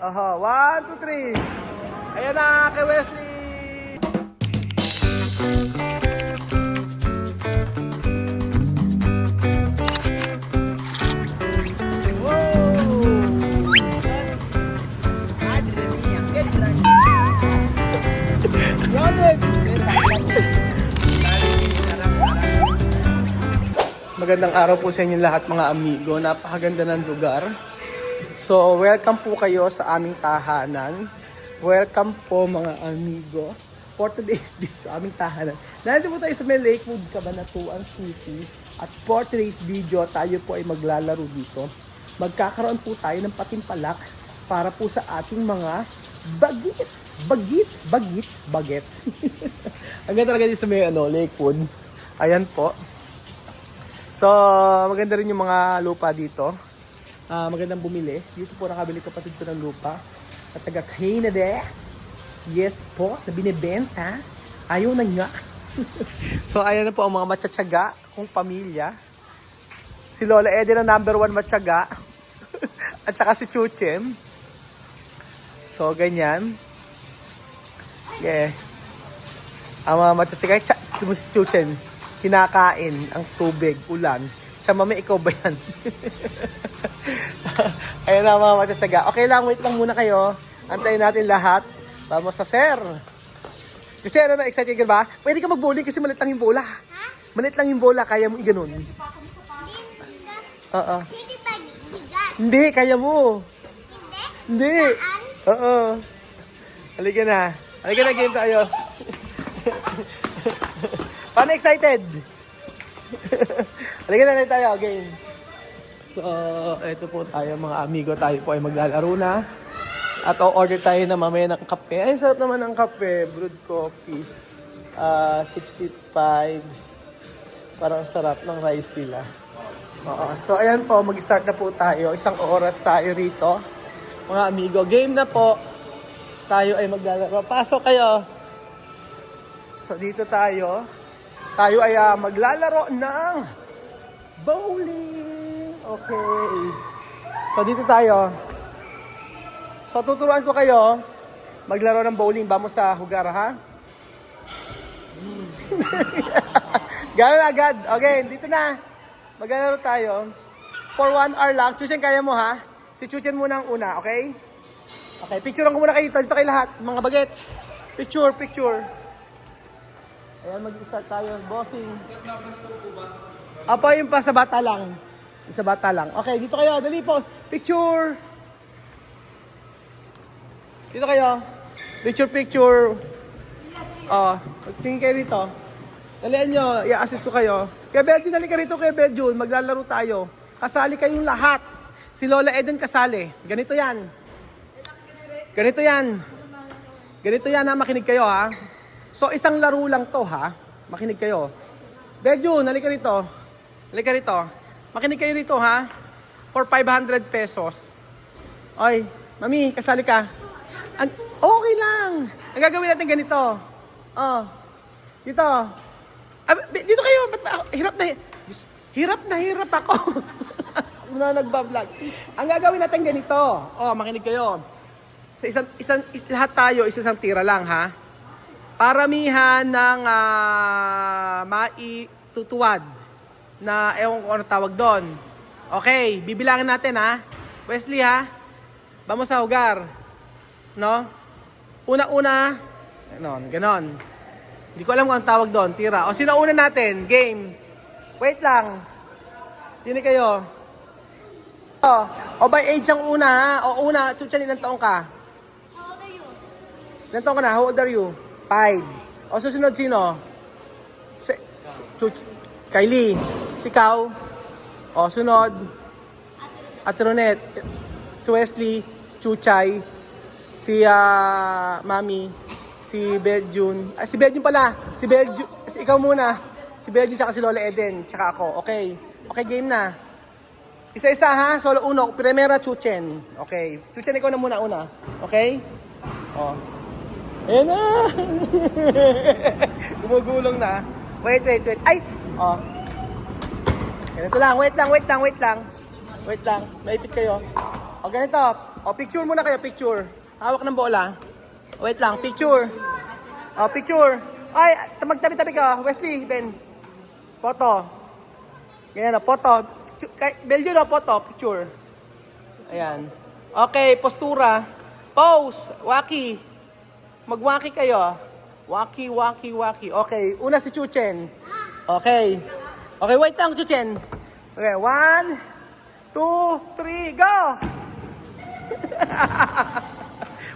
Aha, 1, 2, 3. Ayan na, kay Wesley. Magandang araw po sa inyo lahat mga amigo. Napakaganda ng lugar. So, welcome po kayo sa aming tahanan. Welcome po mga amigo for today's video sa aming tahanan. Nandito po tayo sa may Lakewood, Cabanatuan City. At for today's video, tayo po ay maglalaro dito. Magkakaroon po tayo ng patimpalak para po sa ating mga bagets. Ang ganda talaga dito sa may Lakewood. Ayan po. So, maganda rin yung mga lupa dito. Magandang bumili. Dito po nakabili kapatid ko ng lupa. At taga Canada. Yes po, na binibenta. Ayaw na nga. So, ayan na po ang mga matsatsaga kong pamilya. Si Lola Eden ang #1 matsaga. At saka si Chuchem. So, ganyan. Yeah. Ang mga matsatsaga, si Chuchem. Kinakain ang tubig, ulan. Sa mami, ikaw ba yan? Ayun na mga matsatsaga. Okay lang, wait lang muna kayo. Antayin natin lahat. Vamos sa sir. Chuche, ano na, excited ka ba? Pwede ka mag-bowling kasi malit lang yung bola. Ha? Malit lang yung bola, kaya mo iganon. Oo. Hindi pa bigat. Hindi, kaya mo. Hindi? Hindi. Oo. Halika na. Halika na, game tayo. Paano excited? Halika na tayo, game. So, ito po tayo mga amigo. Tayo po ay maglalaro na. At o-order tayo na mamaya ng kape. Ay, sarap naman ng kape. Brewed coffee. 65. Parang sarap ng rice nila. So, ayan po. Mag-start na po tayo. 1 oras tayo rito. Mga amigo, game na po. Tayo ay maglalaro. Pasok kayo. So, dito tayo. Tayo ay maglalaro ng bowling. Okay. So, dito tayo. So, tuturuan ko kayo maglaro ng bowling. Vamos sa hugar, ha? Gano'n agad. Okay, dito na. Maglalaro tayo. For 1 hour lang. Chuchen, kaya mo, ha? Si Chuchen muna ang una, okay? Okay, picturean ko muna kayo dito. Dito kayo lahat. Mga bagets. Picture. Ayan, mag-start tayo. Bossing. Apa, yung pa sa bata lang. Sa bata lang. Okay, dito kayo. Dali po. Picture. Dito kayo. Picture. Tingin kayo dito. Dalian nyo. I-assist ko kayo. Kaya Beljun, dali ka rito kaya Beljun. Maglalaro tayo. Kasali kayong lahat. Si Lola Eden kasali. Ganito yan. Ganito yan, ha. Makinig kayo, ha. So, isang laro lang to, ha? Makinig kayo. Beljun, halika rito. Makinig kayo rito, ha? For 500 pesos. Oy, mami, kasali ka. Okay lang. Ang gagawin natin ganito. Dito. Dito kayo. Hirap na hirap ako. Muna nagbablog. Ang gagawin natin ganito. Makinig kayo. Sa lahat tayo, isang tira lang, ha? Paramihan ng maitutuwad na ewan ko ano tawag doon. Okay, bibilangin natin, ha? Wesley, ha? Vamos sa hugar. No? Una-una. Ganon. Hindi ko alam kung ang tawag doon. Tira. O, sino una natin? Game. Wait lang. Sino kayo? O, by age ang una, ha? O, una. Chuchan, ilang taong ka? How old are you? Ilang taong ka na? How old are you? 5. O, susunod sino? Kylie. Si Kao. O, sunod. Atronet. Si Wesley. Si Chuchay. Si Mami. Si Beljun. Si Beljun pala. Ikaw muna. Si Beljun tsaka si Lola Eden. Tsaka ako. Okay. Okay, game na. Isa-isa, ha? Solo uno. Primera, Chuchen. Okay. Chuchen, ikaw na muna una. Okay? Ayan na! Gumugulong na. Wait. Ay! Ganito lang. Wait lang. Maipit kayo. Ganito. O, picture muna kayo, picture. Hawak ng bola. Wait lang, picture. O, picture. Ay, magtabi-tabi ka. Wesley, Ben. Photo. Ganyan, photo. Belgian, photo, picture. Ayan. Okay, postura. Pose. Waki. Magwaki kayo. Waki, waki, waki. Okay, una si Chuchen. Okay. Okay, wait lang, Chuchen. Okay, 1, 2, 3, go!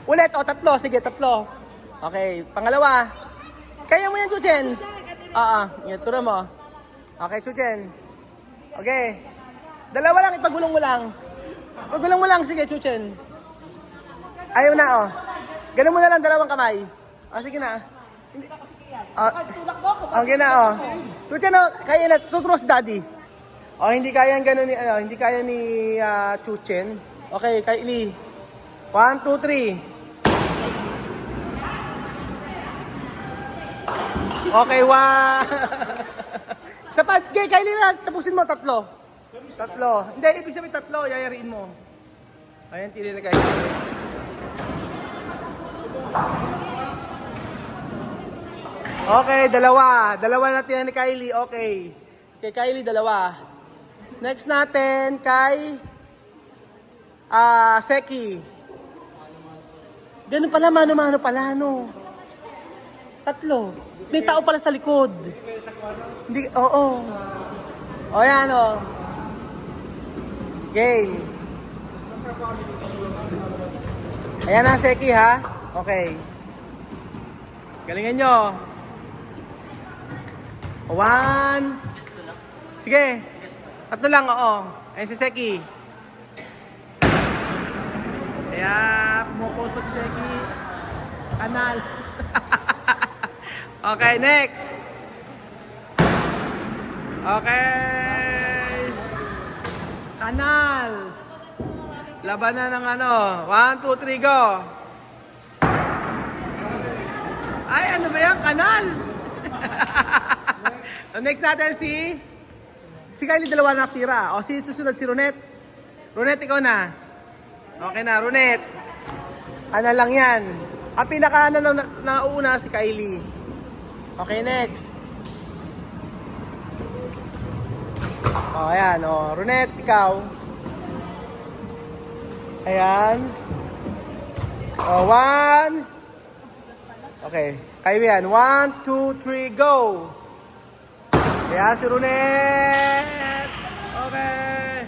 Ulit, o, tatlo. Sige, tatlo. Okay, pangalawa. Kaya mo yan, Chuchen. Yan, tura mo. Okay, Chuchen. Okay. Dalawa lang, ipagulong mo lang. Pagulong mo lang, sige, Chuchen. Ayaw na, oh. Ganun mo na lang, dalawang kamay. Sige na. Okay na, oh. Chuchen, oh, kaya na, tuturo si Daddy. Oh, hindi kaya ganun ni, hindi kaya ni Chuchen. Okay, Kylie. 1, 2, 3. Okay, 1. Sapat, okay, Kylie na, tapusin mo, tatlo. Tatlo. Hindi, ibig sabihin tatlo, yayariin mo. Ayan, tili na kayo. Okay, dalawa. Dalawa natin ni Kylie, okay. Kay Kylie, dalawa. Next natin, kay Seki. Ganun pala, mano-mano pala, no? Tatlo. May tao pala sa likod. Hindi, oo. O, yan, o. Game. Ayan na, Seki, ha? Okay. Galingan nyo. 1. Sige. Tatlo lang, oo. Ayan si Seki. Kaya, pumupot po si Seki. Kanal. Okay, next. Okay. Kanal. Labanan ng ano. 1, 2, 3, go. Ay, ano ba yan? Kanal. Next natin si Kylie, dalawa nakatira. O, susunod si Ronet. Ronet, ikaw na. Okay na, Ronet. Ano lang yan. Ang pinaka nauuna si Kylie. Okay, next. O, ayan. O, Ronet, ikaw. Ayan. O, 1. Okay. Kayo yan. 1, 2, 3, go! Ayan, si Ronet! Okay.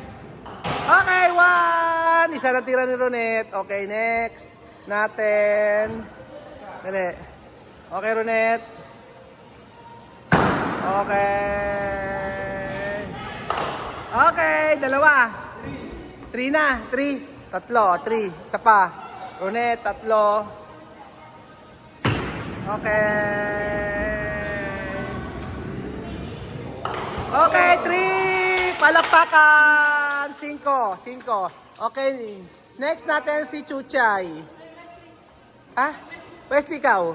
Okay, 1! Isa na tira ni Ronet. Okay, next. Natin. Dali. Okay, Ronet. Okay. Okay, dalawa. 3 na. 3. Tatlo. 3. Isa pa. Ronet, tatlo. Okay. Okay, 3. Palakpakan. 5. Okay. Next natin si Chuchay. Ha? Wesley, ikaw.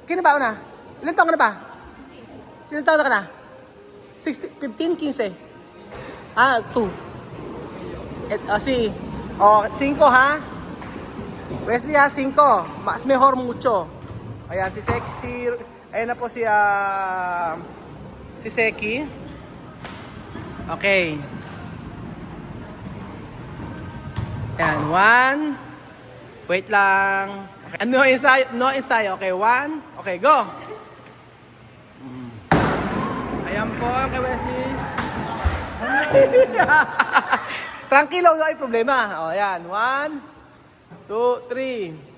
Kino ba una? Ilan taon ka na ba? Sinong taon na ka na? 15, 15. 2. Si. 5 ha? Wesley ha, 5. Mas mejor mucho. Ayan, ayan na po si Seki. Okay. Ayan, 1. Wait lang. Okay. No ensayo. Okay, 1. Okay, go. Ayan po, kay Wesley. Tranquilo, no ay problema. O, ayan. 1, 2, 3.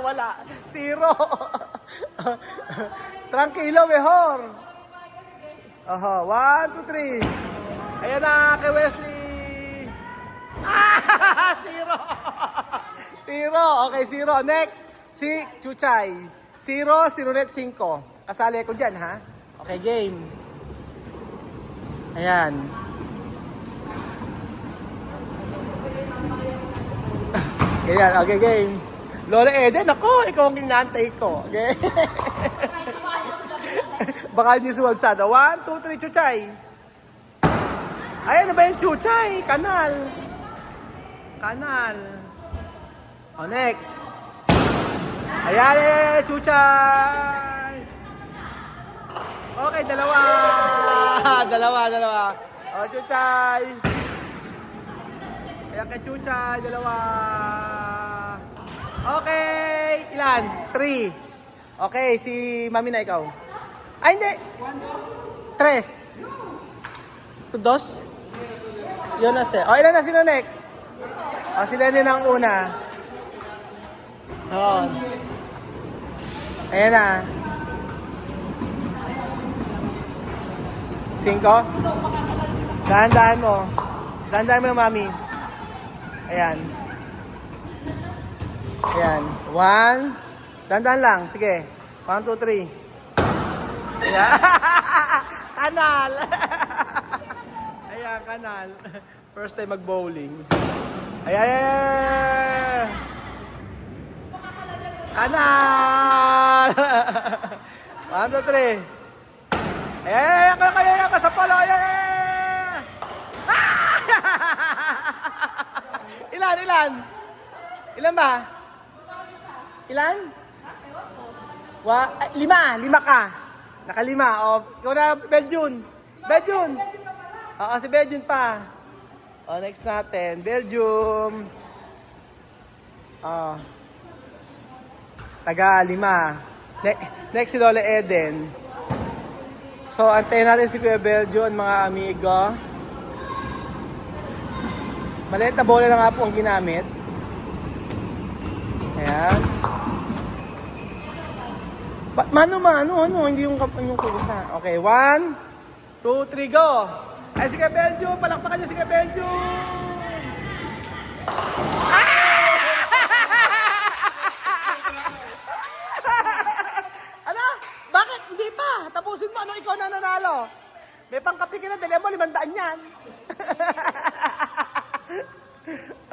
Wala. 0. Tranquilo, mejor. 1, 2, 3. Ayan na, kay Wesley. 0. Okay, 0. Next, si Chuchay. 0, si Ronet 5. Kasali ko dyan, ha? Okay, game. Ayan. Ayan, okay, game. Lola Eden, ako, ikaw ang inaantay ko. Okay? Baka hindi sumalsada. 1, 2, 3, Chuchay. Ay, ano ba yung chuchay? Kanal. Kanal. Oh, next. Ayan, chuchay. Okay, dalawa. Dalawa. Oh, chuchay. Ayan kay chuchay, dalawa. Okay, ilan? 3. Okay, si Mami na ikaw. Ay, hindi. 3. 2. Yun na siya. O, ilan na? Sino next? O, sila din ang una. O. Ayan na. 5. Dahan-dahan mo. Dahan-dahan mo, Mami. Ayan. Ayan. 1. Dahan-dahan lang. Sige. 1, 2, 3. Ayan. Kanal. Ayan, kanal. First time mag-bowling. Ayan. Kanal. 1, 2, 3. Ayan, kaya ka sa polo. Ayan. Ilan? Ilan ba? Ilan? 5 ka. Nakalima. O, ikaw na, Belgian. Oo, si Belgian pa. O, next natin. Belgium. O. Taga 5. Next si Lola Eden. So, antayin natin si Kuya Belgian, mga amigo. Maliit na bola na nga po ang ginamit. Ayan. Mano, hindi yung kusa. Okay, 1, 2, 3, go! Ay, sige, Belgium! Palakpakan niyo, sige, Belgium! Ano? Bakit? Hindi pa! Tapusin mo, ano? Ikaw na nanalo! May pangkapi ka na, dali mo, 500 yan!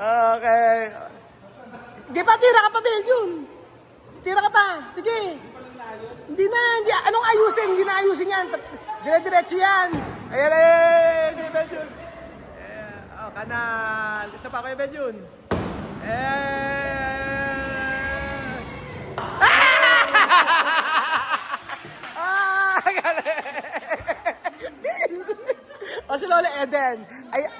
Okay. Hindi pa, tira ka pa, Belgium! Tira ka pa! Sige! Hindi. Anong ayusin? Hindi na ayusin yan. Dire-diretso yan. Ayan. Kuya Belgian. Oh, kanal. Isa pa, Kuya Belgian. O, si Lola Eden. Ay,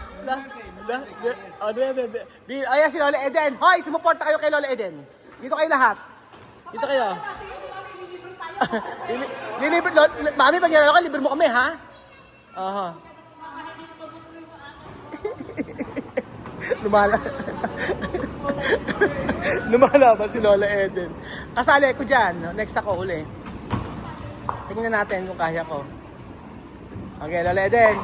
ayan si Lola Eden. Hoy, sumuporta kayo kay Lola Eden. Dito kayo lahat. Dito kayo. Mami, pag nanalo ka, libre mo kami, ha? Aha. Lumalaban si Lola Eden. Kasali ko dyan. Next ako uli. Tingnan natin kung kaya ko. Okay, Lola Eden.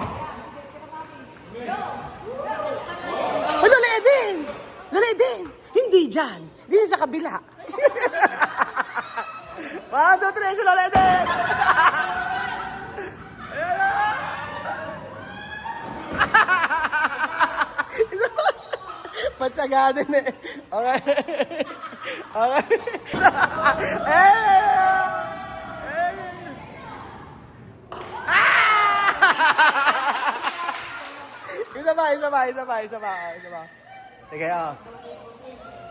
Oh, Lola Eden! Lola Eden! Hindi dyan. Hindi sa kabila. 1, 2, 3, si Lola Eden! Ayan na! Matyaga din eh. Okay. Okay. Isa pa. Sige, oh.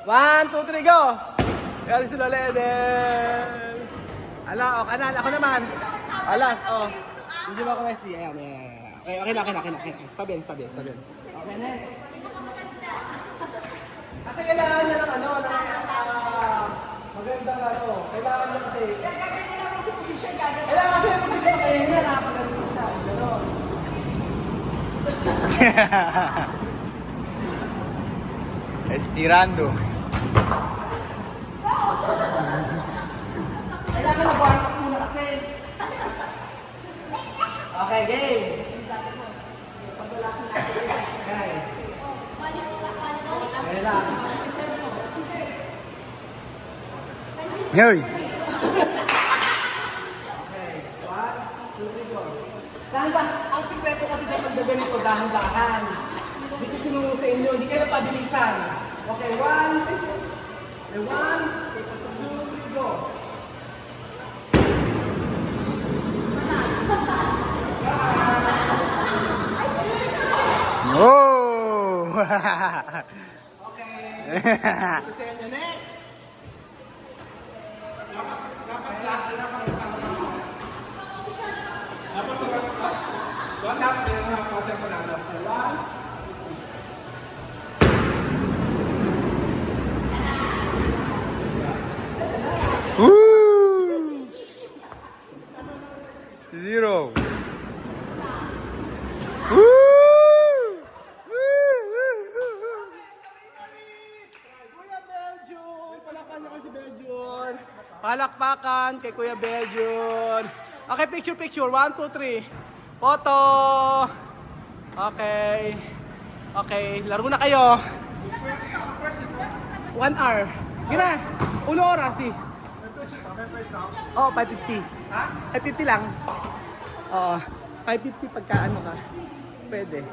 1, 2, 3, go! Ayan si Lola Eden. Ala, o, kanal. Ako naman. Alas, o. Hindi mo ako Wesley. Ayan. Okay na. Stabil. Okay na. Kasi kailangan niya ng magandang Kailangan niya kasi... Kailangan kasi yung posisyon kaya niya. Nakapagaling siya. Gano'n. Estirando. Kailangan na bar up muna kasi. Okay, game. Guys. Kailangan. Hoy. Okay, 1, 2, 3, go. Dahan-dahan. Ang sikreto kasi sa paggaganito, dahan-dahan. Hindi ko tinulong sa inyo, hindi kayo pabilisan. Okay, 1, 2, 3, go. Oh! Okay. Kasi nyo next. Woo! 0. Woo! Kuya Belgium! Palakpakan niyo si Belgium! Palakpakan kay Kuya Belgium! Okay, picture. 1, 2, 3. Photo! Okay. Okay, laro na kayo. 1 hour. Gina, 1 oras eh. Oo, 550. Ha? 550 lang. Oo, 550 pagka ano ka. Pwede.